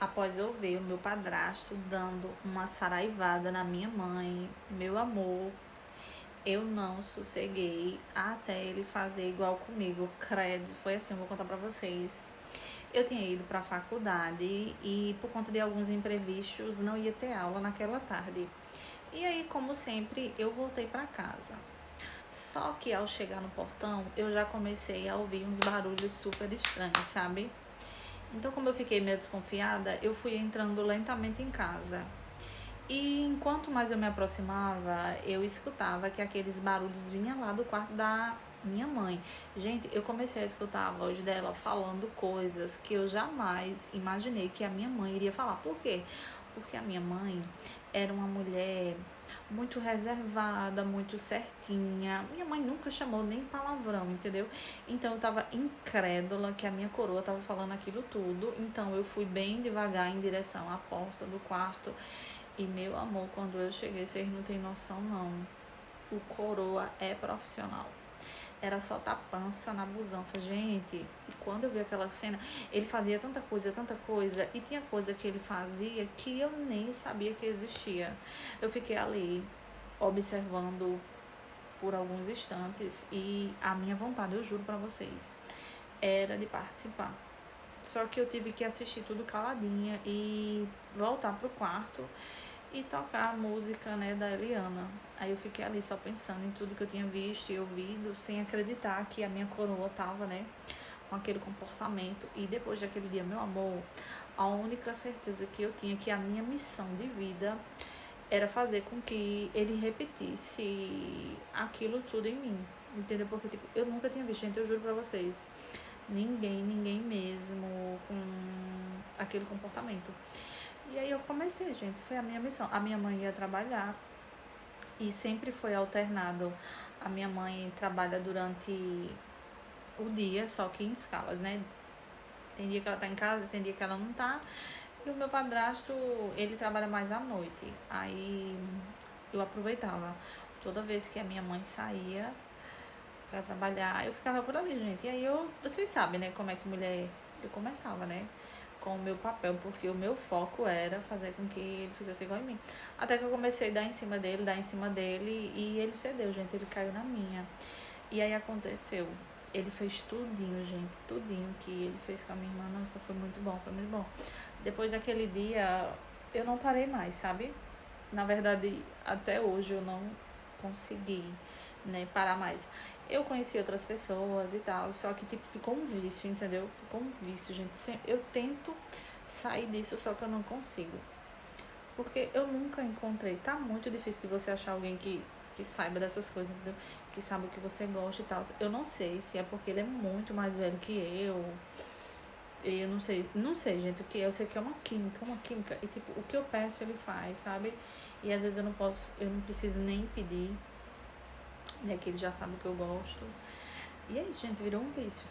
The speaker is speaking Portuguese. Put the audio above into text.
Após eu ver o meu padrasto dando uma saraivada na minha mãe, meu amor, eu não sosseguei até ele fazer igual comigo. Credo, foi assim, eu vou contar pra vocês. Eu tinha ido pra faculdade e por conta de alguns imprevistos não ia ter aula naquela tarde. E aí, como sempre, eu voltei pra casa. Só que ao chegar no portão, eu já comecei a ouvir uns barulhos super estranhos, sabe? Então, como eu fiquei meio desconfiada, eu fui entrando lentamente em casa. E enquanto mais eu me aproximava, eu escutava que aqueles barulhos vinham lá do quarto da minha mãe. Gente, eu comecei a escutar a voz dela falando coisas que eu jamais imaginei que a minha mãe iria falar. Por quê? Porque a minha mãe era uma mulher muito reservada, muito certinha. Minha mãe nunca chamou nem palavrão, entendeu? Então eu tava incrédula que a minha coroa tava falando aquilo tudo. Então eu fui bem devagar em direção à porta do quarto. E meu amor, quando eu cheguei, vocês não tem noção não. O coroa é profissional. Era só tapança na busanfa, gente. E quando eu vi aquela cena, ele fazia tanta coisa, e tinha coisa que ele fazia que eu nem sabia que existia. Eu fiquei ali observando por alguns instantes e a minha vontade, eu juro pra vocês, era de participar. Só que eu tive que assistir tudo caladinha e voltar pro quarto e tocar a música, né, da Eliana. Aí eu fiquei ali só pensando em tudo que eu tinha visto e ouvido, sem acreditar que a minha coroa tava, né, com aquele comportamento. E depois daquele dia, meu amor, a única certeza que eu tinha que a minha missão de vida era fazer com que ele repetisse aquilo tudo em mim. Entendeu? Porque, tipo, eu nunca tinha visto, gente, eu juro pra vocês. Ninguém mesmo com aquele comportamento. E aí eu comecei, gente, foi a minha missão. A minha mãe ia trabalhar e sempre foi alternado. A minha mãe trabalha durante o dia, só que em escalas, né? Tem dia que ela tá em casa, tem dia que ela não tá. E o meu padrasto, ele trabalha mais à noite. Aí eu aproveitava. Toda vez que a minha mãe saía pra trabalhar, eu ficava por ali, gente. E aí vocês sabem, né, como é que mulher. Eu começava, né, com o meu papel, porque o meu foco era fazer com que ele fizesse igual em mim. Até que eu comecei a dar em cima dele, e ele cedeu, gente, ele caiu na minha. E aí aconteceu, ele fez tudinho, gente, tudinho que ele fez com a minha irmã, nossa, foi muito bom, foi muito bom. Depois daquele dia, eu não parei mais, sabe? Na verdade, até hoje eu não consegui, né, parar mais. Eu conheci outras pessoas e tal, só que, tipo, ficou um vício, entendeu? Ficou um vício, gente. Eu tento sair disso, só que eu não consigo. Porque eu nunca encontrei. Tá muito difícil de você achar alguém que saiba dessas coisas, entendeu? Que sabe o que você gosta e tal. Eu não sei se é porque ele é muito mais velho que eu. Eu não sei, gente, o que é. Eu sei que é uma química, uma química. E, tipo, o que eu peço, ele faz, sabe? E às vezes eu não preciso nem pedir, né? Que ele já sabe o que eu gosto. E é isso, gente, virou um vício.